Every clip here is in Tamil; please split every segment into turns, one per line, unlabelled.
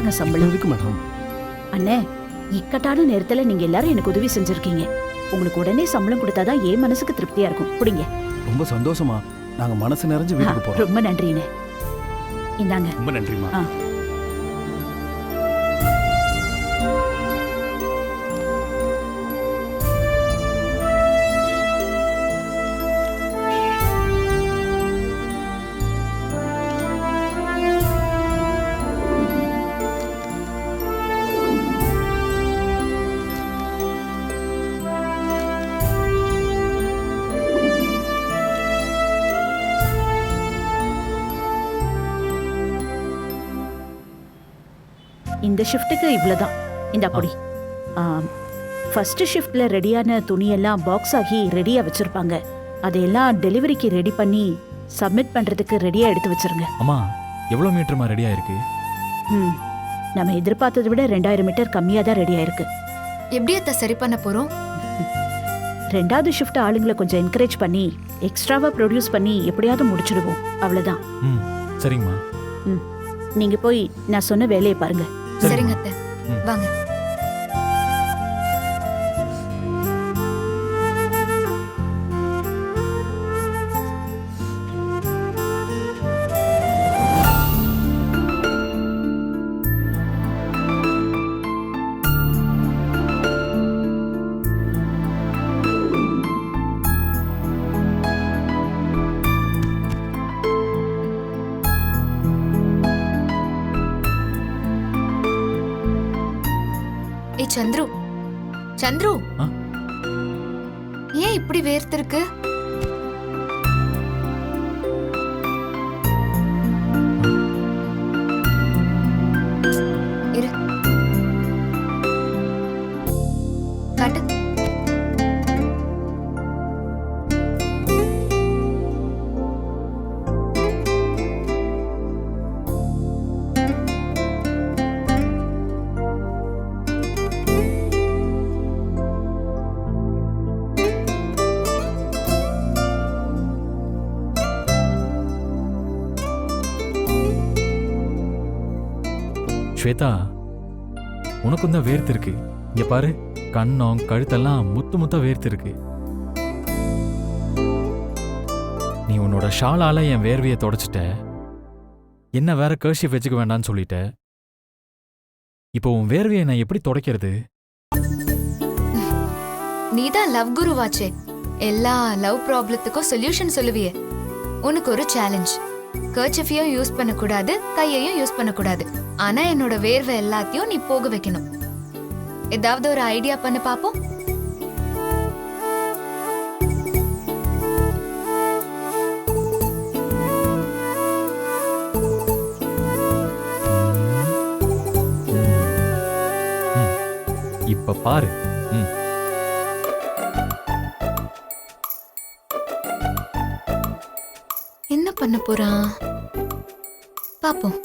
இந்தாங்க சம்பளம்.
எதுக்கு மேடம்?
அண்ணே, இக்கட்டான நேரத்துல நீங்க எல்லாரும் எனக்கு உதவி செஞ்சிருக்கீங்க. உங்களுக்கு உடனே சம்பளம் கொடுத்தாதான் என் மனசுக்கு திருப்தியா இருக்கும். புடிங்க.
ரொம்ப சந்தோஷமா. நாங்க மனசு நிறைஞ்சு வீட்டுக்கு போறோம்.
ரொம்ப நன்றிண்ணே. இந்தாங்க.
ரொம்ப நன்றிமா.
இந்த ஷிஃப்ட்டுக்கு இவ்வளவுதான். இந்த பொடி. ஃபர்ஸ்ட் ஷிஃப்ட்ல ரெடியான துணியெல்லாம் பாக்ஸ் ஆகி ரெடியா வச்சிருப்பாங்க. அதையெல்லாம் டெலிவரிக்கு ரெடி பண்ணி சப்மிட் பண்றதுக்கு ரெடியா எடுத்து வச்சிருங்க.
அம்மா, எவ்வளவு மீட்டர்மா ரெடியா இருக்கு?
நம்ம எதிர்பார்த்ததை விட 2000 மீட்டர் கம்மியா தான் ரெடியா இருக்கு.
எப்படி அத்தை சரி பண்ண போறோம்?
ரெண்டாவது ஷிஃப்ட் ஆளுங்களை கொஞ்சம் என்கரேஜ் பண்ணி எக்ஸ்ட்ராவா ப்ரொடியூஸ் பண்ணி எப்படியாவது முடிச்சிடுவோம். அவ்வளவுதான்.
சரிங்கம்மா.
நீங்க போய் நான் சொன்ன வேலையை பாருங்க.
சரிங்க அத்தை, வாங்க. சந்துரு, சந்துரு, ஏன் இப்படி வேர்த்திருக்கு? இரு, காட்டு.
ஸ்வேதா, உனக்கும் தான் வேர்த்து இருக்கு. இங்க பாரு, கண்ணம் கழுத்தெல்லாம் முத்து முத்தா வேர்த்து இருக்கு. நீ உன்னோட ஷாலால என் வேர்வையை தொடச்சிட்ட. என்ன வேற கர்ஷிப் வச்சுக்க வேண்டாம்னு சொல்லிட்ட. இப்போ உன் வேர்வையை நான் எப்படி தொடக்கிறது?
நீதான் லவ் குருவாச்சே, எல்லா லவ் ப்ராப்ளத்துக்கும் சொல்யூஷன் சொல்லுவியே. உனக்கு ஒரு சேலஞ்ச். கர்ச்சிஃபையும் யூஸ் பண்ணக்கூடாது, கையையும் யூஸ் பண்ணக்கூடாது. ஆனா என்னோட வேர்வை எல்லாத்தையும் நீ போக வைக்கணும். ஏதாவது ஒரு ஐடியா பண்ண பாப்போம்.
இப்ப பாரு.
என்ன பண்ண போறான் பாப்போம்.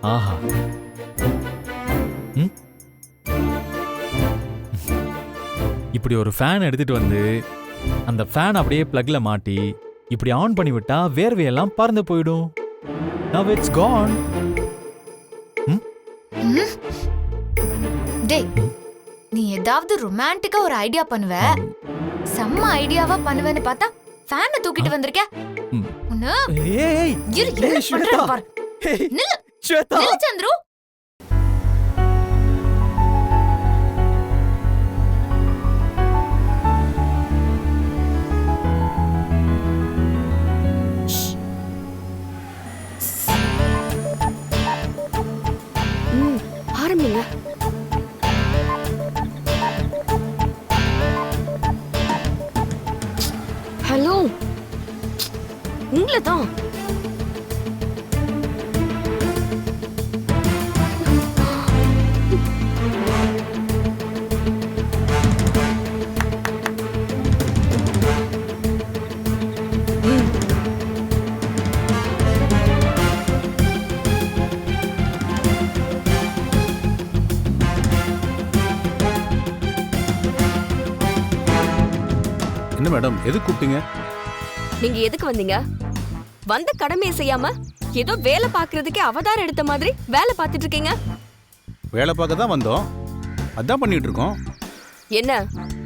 ஆஹா, இப்படி ஒரு ஃபேன் எடுத்துட்டு வந்து அந்த ஃபேன் அப்படியே பிளக்ல மாட்டி இப்படி ஆன் பண்ணி விட்டா வேர்வையெல்லாம் பறந்து போயிடும். Now it's gone.
டேய், நீ ஏதாவது ரொமான்டிக்கா ஒரு ஐடியா பண்ணுவ. செம்ம ஐடியாவா பண்ணுவேன்னு பார்த்தா ஃபேனை தூக்கிட்டு வந்திருக்க.
ஏய்,
ஸ்வேதா, நில்லு சந்துரு.
ஆரம்பிங்க. ஹலோ, உங்களை தான்.
மேடம் எது கூப்பிட்டீங்க?
நீங்க எதுக்கு வந்தீங்க? வந்த கடமையை செய்யாம ஏதோ வேலை பாக்குறதுக்கே அவதாரம் எடுத்த மாதிரி வேலை பார்த்துட்டு இருக்கீங்க.
வேலை பார்க்க தான் வந்தோம், அதான் பண்ணிட்டு இருக்கோம்.
என்ன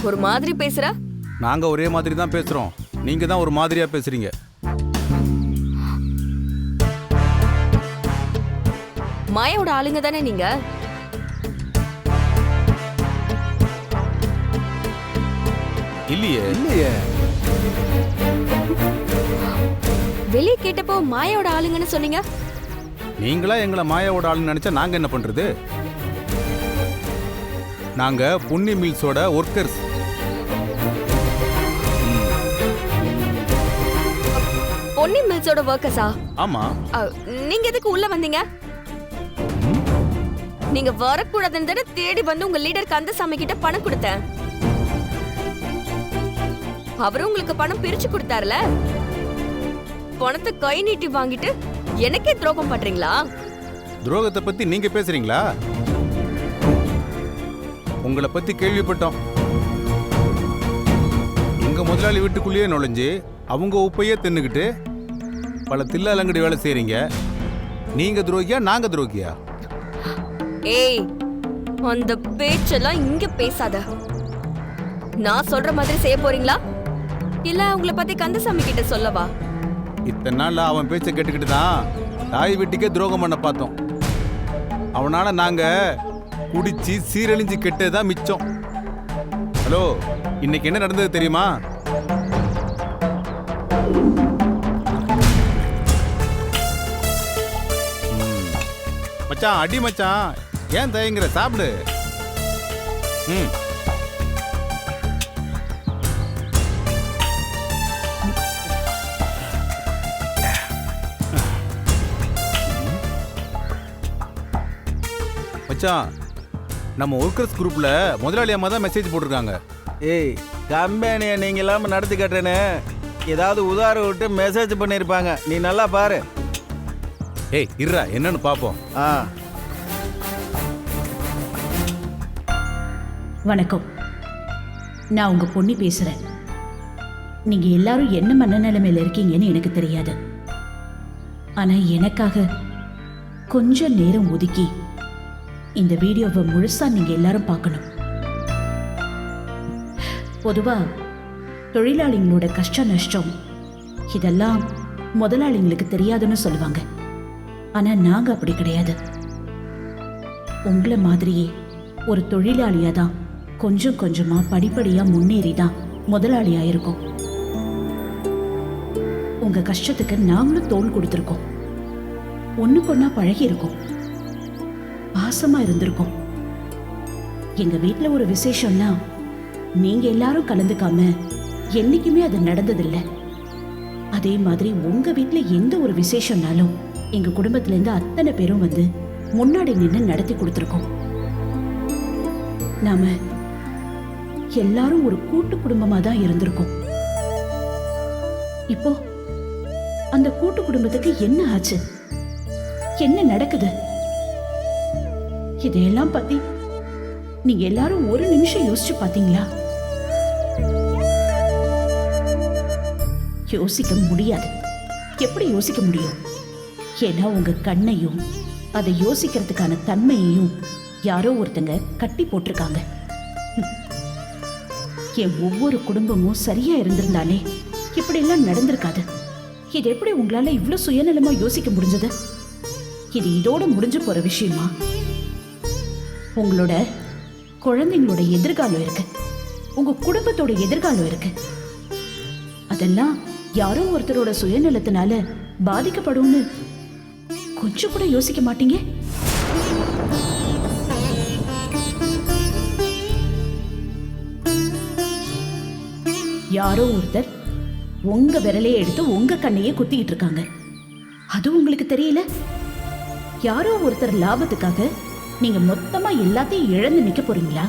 ஒரு மாதிரி பேசுற?
நாங்க ஒரே மாதிரி தான் பேசுறோம், நீங்க தான் ஒரு மாதிரியா பேசுறீங்க.
மாயாவோட ஆளுங்க தானே நீங்க?
இல்லையே.
வெளியே கேட்டப்போ மாயாவோட ஆளுங்கன்னு சொன்னீங்க.
நீங்களா எங்களை மாயாவோட ஆளுன்னு நினைச்சா நாங்க என்ன பண்றது? நாங்க பொன்னி மில்ஸோட ஒர்க்கர்ஸ்.
பொன்னி மில்ஸோட ஒர்க்கர்ஸா?
ஆமா.
நீங்க எதுக்கு உள்ள வந்தீங்க? நீங்க வரக்கூடாதுன்னு தேடி வந்து உங்க லீடர் கந்தசாமி கிட்ட பணம் கொடுத்தேன். அவரும் உங்களுக்கு பணம் பிரிச்சு கொடுத்தாருல, பணத்தை கை நீட்டி வாங்கிட்டு எனக்கே துரோகம் பண்றீங்களா?
துரோகத்தை பத்தி நீங்க பேசுறீங்களா? உங்களை பத்தி கேள்விப்பட்டோம். எங்க முதலாளி வீட்டுக்குள்ளேயே நுழைஞ்சு அவங்க உப்பையே தின்னுக்கிட்டு பல தில்லாலங்கடி வேலை செய்றீங்க. நீங்க துரோகியா நாங்க துரோகியா?
ஏய், அந்த பேச்செல்லாம் இங்க பேசாத. நான் சொல்ற மாதிரி செய்ய போறீங்களா இல்ல உங்களை பத்தி கந்தசாமி கிட்ட சொல்லவா?
இத்தனை நாள்ல அவன் பேச்ச கேட்டுக்கிட்டு தான் தாய் வீட்டுக்கே துரோகம் பண்ண பார்த்தோம். அவனால நாங்க குடிச்சு சீரழிஞ்சு கெட்டதுதான் மிச்சம். ஹலோ, இன்னைக்கு என்ன நடந்தது தெரியுமா? மச்சான், அடி மச்சான், ஏன் தயங்குற? சாப்பிடு. மச்சான், நம்ம ஒர்க்கர்ஸ் குரூப்ல முதலாளி அம்மா தான் மெசேஜ் போட்டிருக்காங்க.
ஏய், கம்பெனியை நீங்க இல்லாம நடத்தி கட்டுறேன்னு ஏதாவது உதாரணம் விட்டு மெசேஜ் பண்ணிருப்பாங்க, நீ நல்லா பாரு.
ஏய் இருடா, என்னன்னு பாப்போம்.
வணக்கம், நான் உங்க பொன்னி பேசுறேன். நீங்க எல்லாரும் என்ன மனநிலைமையில இருக்கீங்கன்னு எனக்கு தெரியாது. ஆனா எனக்காக கொஞ்சம் நேரம் ஒதுக்கி இந்த வீடியோவை முழுசா நீங்க எல்லாரும் பார்க்கணும். பொதுவா தொழிலாளிகளோட கஷ்ட நஷ்டம் இதெல்லாம் முதலாளிங்களுக்கு தெரியாதுன்னு சொல்லுவாங்க. ஆனா நாங்க அப்படி கிடையாது. உங்களை மாதிரியே ஒரு தொழிலாளியா தான் கொஞ்சம் கொஞ்சமா படிப்படியா முன்னேறி தான் முதலாளியா இருக்கோம். உங்க கஷ்டத்துக்கு நாங்களும் தோள் கொடுத்திருக்கோம். ஒண்ணுக்கொன்னா பழகி இருக்கோம், பாசமா இருந்திருக்கோம். எங்க வீட்டுல ஒரு விசேஷம்னா நீங்க எல்லாரும் கலந்துக்காம என்னைக்குமே அது நடந்ததில்லை. அதே மாதிரி உங்க வீட்டுல எந்த ஒரு விசேஷம்னாலும் எங்க குடும்பத்துல இருந்து அத்தனை பேரும் வந்து முன்னாடி நின்று நடத்தி கொடுத்திருக்கோம். நாம எல்லாரும் ஒரு கூட்டு குடும்பமா தான் இருந்திருக்கோம். இப்போ அந்த கூட்டு குடும்பத்துக்கு என்ன ஆச்சு? என்ன நடக்குது? இதையெல்லாம் பத்தி நீங்க எல்லாரும் ஒரு நிமிஷம் யோசிச்சு பாத்தீங்களா? யோசிக்க முடியாது. எப்படி யோசிக்க முடியும்? ஏன்னா உங்க கண்ணையும் அதை யோசிக்கிறதுக்கான தன்மையையும் யாரோ ஒருத்தங்க கட்டி போட்டிருக்காங்க. என் ஒவ்வொரு குடும்பமும் சரியா இருந்திருந்தாலே இப்படி எல்லாம் நடந்திருக்காது. இது எப்படி உங்களால இவ்வளவு சுயநலமா யோசிக்க முடிஞ்சது? இது இதோட முடிஞ்சு போற விஷயமா? உங்களோட குழந்தைங்களோட எதிர்காலம் இருக்கு, உங்க குடும்பத்தோட எதிர்காலம் இருக்கு. அதெல்லாம் யாரோ ஒருத்தரோட சுயநலத்தினால பாதிக்கப்படும்னு கொஞ்சம் கூட யோசிக்க மாட்டீங்க? யாரோ ஒருத்தர் உங்க விரலையே எடுத்து உங்க கண்ணையே குத்திக்கிட்டு இருக்காங்க. அது உங்களுக்கு தெரியல? யாரோ ஒருத்தர் லாபத்துக்காக நீங்க மொத்தமா எல்லாத்தையும் இழந்து நிக்க போறீங்களா?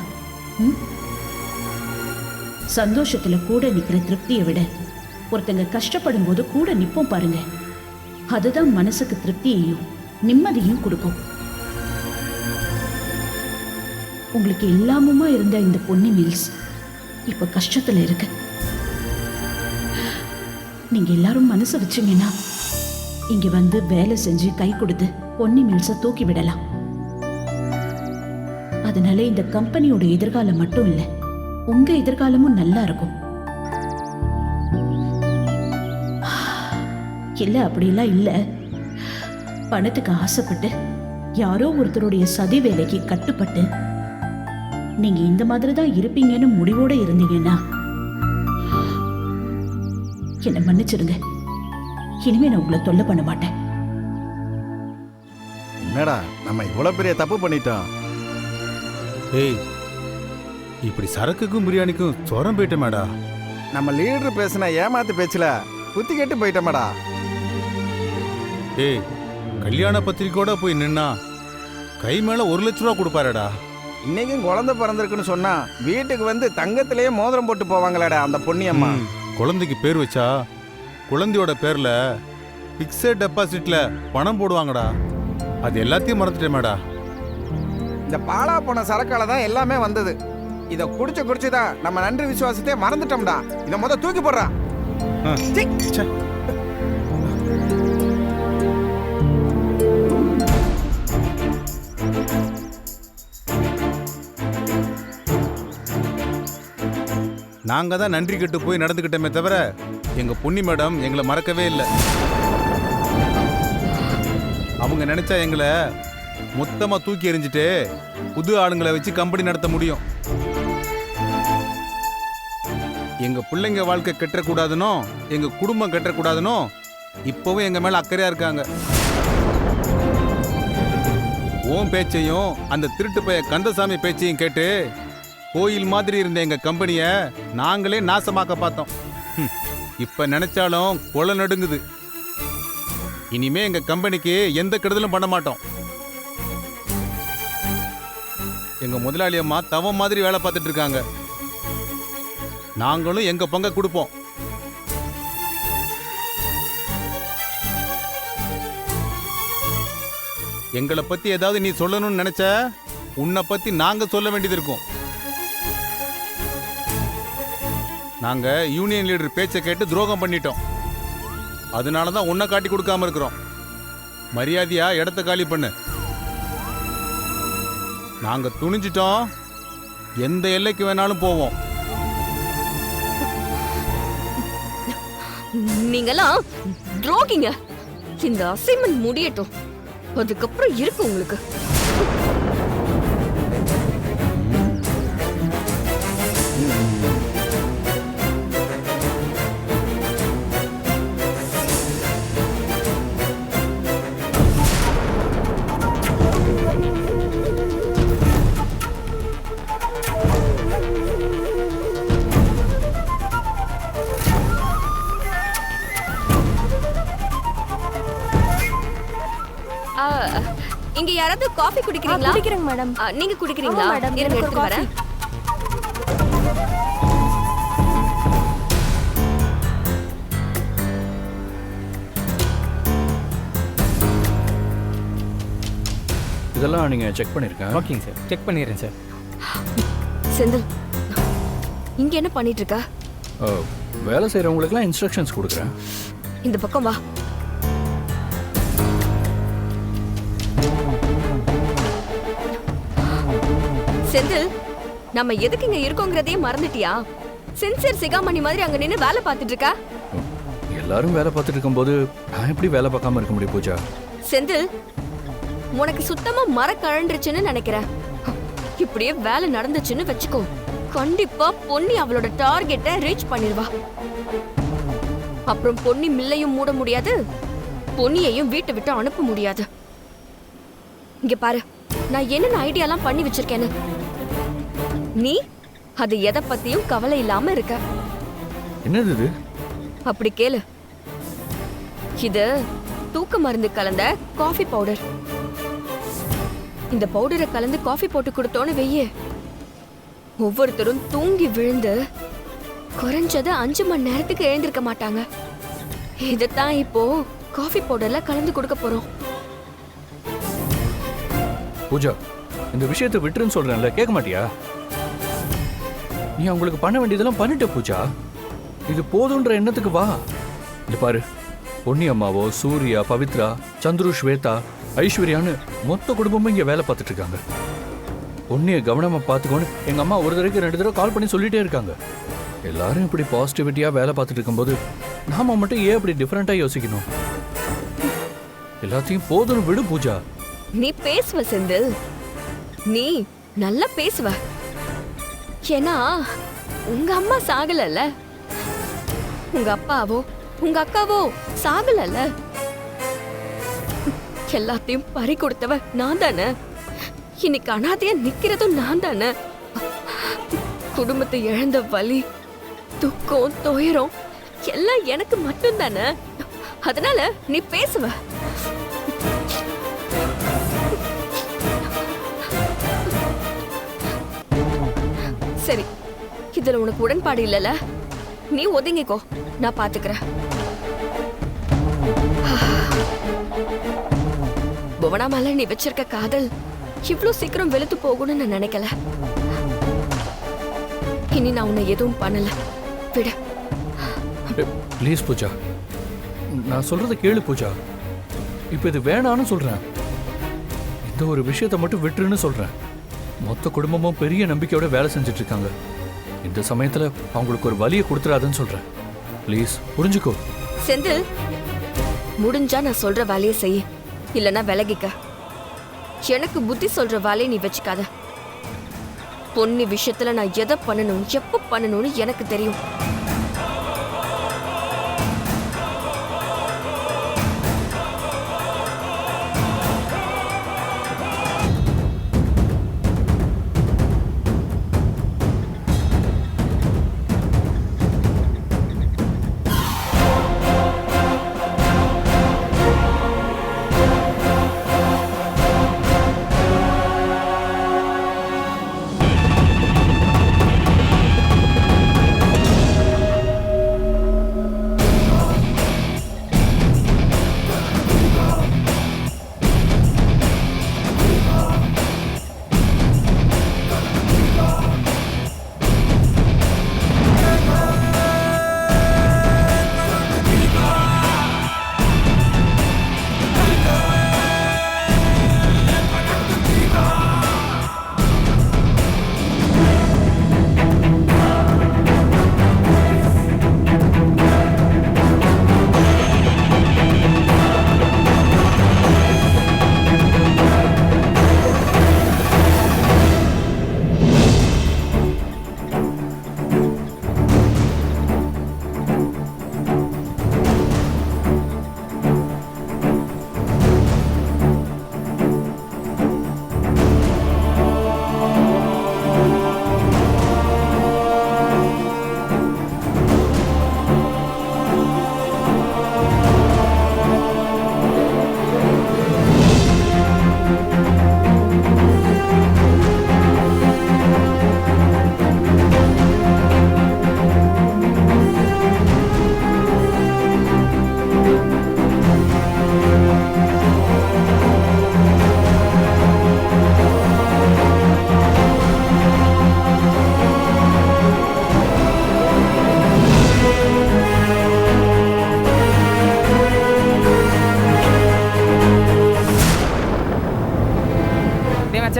சந்தோஷத்துல கூட நிக்கிற திருப்தியை விட ஒருத்தங்க கஷ்டப்படும் போது கூட நிப்போம் பாருங்க, அதுதான் மனசுக்கு திருப்தியையும் நிம்மதியும் கொடுக்கும். உங்களுக்கு எல்லாமுமா இருந்த இந்த பொன்னி மில்ஸ் இப்ப கஷ்டத்துல இருக்கு. நீங்க எல்லாரும் மனசு வச்சீங்கன்னா இங்க வந்து வேலை செஞ்சு கை கொடுத்து பொன்னி மில்ஸ தூக்கி விடலாம். அதனால இந்த கம்பெனியோட எதிர்காலம் மட்டும் இல்ல, உங்க எதிர்காலமும் நல்லா இருக்கும். இல்ல அப்படிலாம் இல்ல. பணத்துக்கு ஆசைப்பட்டு யாரோ ஒருத்தருடைய சதி வேலைக்கு கட்டுப்பட்டு நீங்க இந்த மாதிரி தான் இருப்பீங்கன்னு முடிவோட இருந்தீங்கன்னா என்னை மன்னிச்சிடுங்க. இனிமே நான் உங்களை தொல்லை பண்ண மாட்டேன்.
என்னடா நம்ம இவ்வளவு பெரிய தப்பு பண்ணிட்டோம்.
ஏய், இப்படி சரக்குக்கும் பிரியாணிக்கும் சொரம் போயிட்டமேடா.
நம்ம லீடர் பேசின ஏமாத்து பேச்சுல குத்தி கெட்டு போயிட்டோமேடா.
ஏய், கல்யாண பத்திரிக்கையோட போய் நின்னா கை மேல 1 லட்ச ரூபா கொடுப்பாருடா.
இன்னைக்கும் குழந்தை பிறந்திருக்குன்னு சொன்னா வீட்டுக்கு வந்து தங்கத்திலேயே மோதிரம் போட்டு போவாங்களாடா அந்த பொன்னியம்மா.
குழந்தைக்கு பேர் வச்சா குழந்தையோட பேர்ல பிக்சட் டெபாசிட்ல பணம் போடுவாங்கடா. அது எல்லாத்தையும் மறந்துட்டேமேடா.
இந்த பாலா போன சரக்கால தான் எல்லாமே வந்தது. இத குடிச்சுதான் நம்ம நன்றி விசுவாசத்தையே மறந்துட்டோம்டா. இத முத தூக்கி போடுறா.
ச்சே. நாங்க தான் நன்றி கெட்டு போய் நடந்துக்கிட்டோமே தவிர எங்க பொன்னி மேடம் எங்களை மறக்கவே இல்லை. அவங்க நினைச்சா எங்களை மொத்தமா தூக்கி எறிஞ்சிட்டு புது ஆளுங்களை வச்சு கம்பெனி நடத்த முடியும். எங்க பிள்ளைங்க வாழ்க்கை கெட்டக்கூடாதுனோ எங்க குடும்பம் கெட்டக்கூடாதுனோ இப்பவும் எங்க மேல அக்கறையா இருக்காங்க. ஓம் பேச்சையும் அந்த திருட்டு பைய கந்தசாமி பேச்சையும் கேட்டு கோயில் மாதிரி இருந்த எங்க கம்பெனியை நாங்களே நாசமாக்க பார்த்தோம். இப்ப நினைச்சாலும் கொலை நடுங்குது. இனிமே எங்க கம்பெனிக்கு எந்த கெடுதலும் பண்ண மாட்டோம். எங்க முதலாளி அம்மா தவம் மாதிரி வேலை பார்த்துட்டு இருக்காங்க. நாங்களும் எங்க பங்கை கொடுப்போம். எங்களை பத்தி ஏதாவது நீ சொல்லணும்னு நினைச்ச உன்னை பத்தி நாங்க சொல்ல வேண்டியது இருக்கும். நாங்க யூனியன் லீடர் பேச்சை கேட்டு துரோகம் பண்ணிட்டோம். அதனாலதான் உன்னை காட்டி கொடுக்காம இருக்கிறோம். மரியாதையா இடத்த காலி பண்ணு. நாங்க துணிஞ்சிட்டோம். எந்த எல்லைக்கு வேணாலும் போவோம்.
நீங்கெல்லாம் துரோகிங்க. இந்த அசைன்மெண்ட் முடியட்டும், அதுக்கப்புறம் இருக்கு உங்களுக்கு. இங்க யாராவது காஃபி குடிக்கிறீங்களா?
குடிக்கிறேங்க மேடம்.
நீங்க குடிக்கிறீங்களா?
மேடம்,
இருங்க,
எனக்கு
எடுத்துட்டு
ஒரு
வரேன்.
இதெல்லாம் நீங்க செக் பண்ணிருக்கேன்.
ஓகேங்க சார், செக் பண்ணிடுறேன் சார்.
செந்தில், இங்க என்ன பண்ணிட்டு இருக்க?
வேலை செய்யறவங்களுக்குலாம் இன்ஸ்ட்ரக்ஷன்ஸ் கொடுக்குறேன்.
இந்த பக்கம் வா. செந்தில், நம்ம எதுக்கு இங்க இருக்கோங்கிறதையே மறந்துட்டியா? சின்சியர் சிகாமணி மாதிரி அங்க நின்னு வேலை பார்த்துட்டு இருக்கா.
எல்லாரும் வேலை பார்த்துட்டு இருக்கும்போது நான் எப்படி வேலை பார்க்காம இருக்க முடியும் பூஜா?
செந்தில், உனக்கு சுத்தமா மரக்கழண்டுருச்சுன்னு நினைக்கிறேன். இப்படியே வேலை நடந்துச்சுன்னு வச்சுக்கோ, கண்டிப்பா பொன்னி அவளோட டார்கெட்டை ரீச் பண்ணிடுவா. அப்புறம் பொன்னி மில்லையும் மூட முடியாது, பொன்னியையும் வீட்டை விட்டு அனுப்ப முடியாது. இங்க பாரு, நான் என்னென்ன ஐடியாலாம் பண்ணி வச்சிருக்கேன்னு. நீ அது எதை பத்தியும் கவலை இல்லாம இருக்க.
என்னது இது?
அப்படி கேளு. இது தூக்க மருந்து கலந்த காஃபி பவுடர். இந்த பவுடரை கலந்து காஃபி போட்டு கொடுத்தோன்னு வெய்யே, ஒவ்வொருத்தரும் தூங்கி விழுந்து குறைஞ்சது 5 மணி நேரத்துக்கு எழுந்திருக்க மாட்டாங்க. இதைத்தான் இப்போ காஃபி பவுடர்ல கலந்து கொடுக்க போறோம்.
பூஜா, இந்த விஷயத்தை விட்டுருன்னு சொல்றேன்ல, கேட்க மாட்டியா? நீ அவங்களுக்கு பண்ண வேண்டியதெல்லாம் பண்ணிட்ட பூஜா. இது போதுன்ற எண்ணத்துக்கு வா. இது பாரு, பொன்னி அம்மாவோ, சூர்யா, பவித்ரா, சந்துரு, ஸ்வேதா, ஐஸ்வர்யான்னு மொத்த குடும்பமும் இங்கே வேலை பார்த்துட்டு இருக்காங்க. பொன்னியை கவனமா பார்த்துக்கோன்னு எங்க அம்மா ஒரு தடவைக்கு 2 தடவை கால் பண்ணி சொல்லிட்டே இருக்காங்க. எல்லாரும் இப்படி பாசிட்டிவிட்டியா வேலை பார்த்துட்டு இருக்கும்போது நாம மட்டும் ஏன் இப்படி டிஃப்ரெண்டா யோசிக்கணும்? எல்லாத்தையும் போதும்னு விடு பூஜா.
நீ பேசுவ செந்தில், நீ நல்லா பேசுவ. ஏன்னா உங்க அம்மா சாகலல்ல, உங்க அப்பாவோ உங்க அக்காவோ சாகலல்ல. எல்லாத்தையும் பறி கொடுத்தவ நான் தானே. இன்னைக்கு அனாதையா நிக்கிறதும் நான் தானே. குடும்பத்தை இழந்த வலி, துக்கம், துயரம் எல்லாம் எனக்கு மட்டும் தானே. அதனால நீ பேசுவ. சரி, இதுல உனக்கு உடன்பாடு இல்லல, நீ ஒதுங்கிக்கோ, நான் பாத்துக்கிறேன். புவனா மேல நீ வச்சிருக்க காதல் இவ்ளோ சீக்கிரம் வெளுத்து போகும்னு நான் நினைக்கல. இனி நான் உன்னை எதுவும் பண்ணல, விட.
ப்ளீஸ் பூஜா, நான் சொல்றதை கேளு பூஜா. இப்போ இது வேணான்னு சொல்றேன். இந்த ஒரு விஷயத்தை மட்டும் விட்டுருன்னு சொல்றேன். மொத்த குடும்பமும் பெரிய நம்பிக்கையோட வேலை செஞ்சுட்டு இருக்காங்க. இந்த சமயத்துல அவங்களுக்கு ஒரு வலியை கொடுத்துறாதுன்னு சொல்றேன். ப்ளீஸ் புரிஞ்சுக்கோ.
செந்தில், முடிஞ்சா நான் சொல்ற வேலையை செய்ய, இல்லனா விலகிக்க. எனக்கு புத்தி சொல்ற வேலையை நீ வச்சுக்காத. பொன்னி விஷயத்துல நான் எதை பண்ணணும், எப்ப பண்ணணும்னு எனக்கு தெரியும்.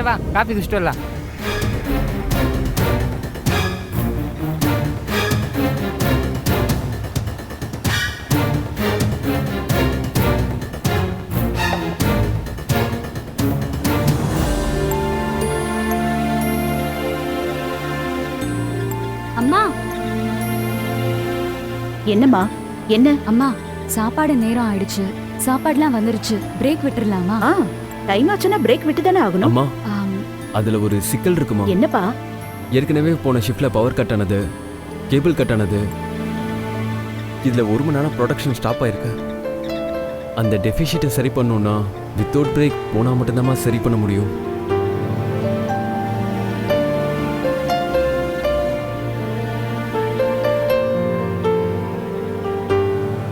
வா, காப்பி குடிச்சிட்டு வரலாம்.
அம்மா,
என்னம்மா? என்ன?
அம்மா, சாப்பாடு நேரம் ஆயிடுச்சு. சாப்பாடுலாம் வந்துருச்சு. பிரேக் விட்டுறலாமா?
டைம் ஆச்சுன்னா பிரேக் விட்டு தானே ஆகணும்.
அம்மா, அதுல ஒரு சிக்கல் இருக்குமா?
என்னப்பா?
ஏற்கனவே போன ஷிஃப்ட்ல பவர் கட் ஆனது, கேபிள் கட் ஆனது, இதுல 1 மணி நேரம் ப்ரொடக்ஷன் ஸ்டாப் ஆயிருக்கு. அந்த டெஃபிஷிட்டை சரி பண்ணணும்னா வித்தவுட் பிரேக் போனா மட்டும்தான் சரி பண்ண முடியும்.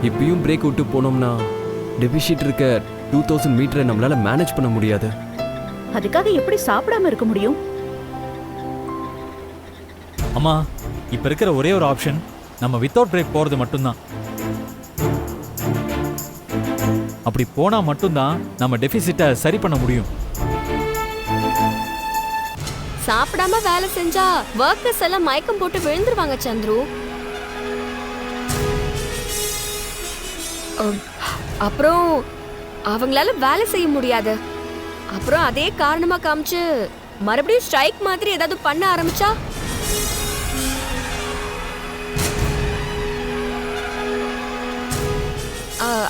இப்பயும் பிரேக் விட்டு போனோம்னா டெஃபிஷிட் இருக்க 2000 மீட்டரை நம்மளால மேனேஜ் பண்ண முடியாது.
அதுக்காக எப்படி சாப்பிடாம இருக்க முடியும்?
அம்மா, இப்ப இருக்கிற ஒரே ஒரு ஆப்ஷன் நம்ம வித்தவுட் பிரேக் போறது மட்டும்தான். அப்படி போனா மட்டும்தான் நம்ம டெபிசிட்டை சரி பண்ண முடியும்.
சாப்பிடாம வேலை செஞ்சா ஒர்க்கர்ஸ் எல்லாம் மயக்கம் போட்டு விழுந்துருவாங்க சந்துரு. அப்புறம் அவங்களால வேலை செய்ய முடியாது. அப்புறம் அதே காரணமா காமிச்சு மறுபடியும் ஸ்ட்ரைக் மாதிரி ஏதாவது பண்ண ஆரம்பிச்சா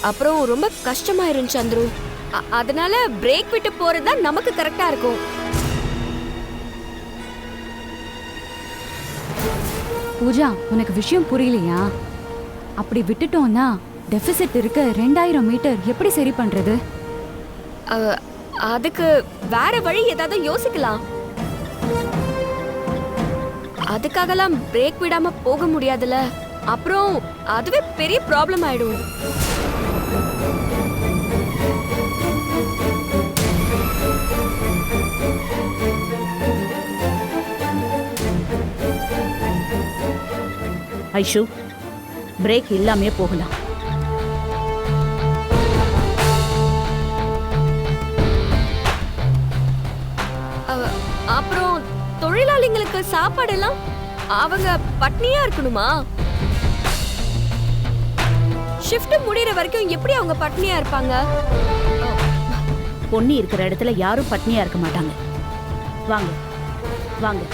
அப்புறம் ரொம்ப கஷ்டமாயிரும் சந்துரு. அதனால பிரேக் விட்டு போறது நமக்கு கரெக்டா இருக்கும்.
பூஜா, உனக்கு விஷயம் புரியலையா? அப்படி விட்டுட்டோம்னா டெபிசிட் இருக்க 2000 மீட்டர் எப்படி சரி பண்றது?
அதுக்கு வேற வழி ஏதாவது யோசிக்கலாம். அதுக்காகலாம் பிரேக் விடாம போக முடியாதுல. அப்புறம் அதுவே பெரிய ப்ராப்ளம் ஆயிடும்.
ஐஷு, பிரேக் இல்லாமே போகலாம்.
அப்புறம் தொழிலாளிங்களுக்கு சாப்பாடெல்லாம் அவங்க பட்னியா இருக்கணுமா? ஷிஃப்ட் முடியற வரைக்கும் எப்படி அவங்க பட்னியா இருப்பாங்க?
பொன்னி இருக்கிற இடத்துல யாரும் பட்னியா இருக்க மாட்டாங்க. வாங்க வாங்க.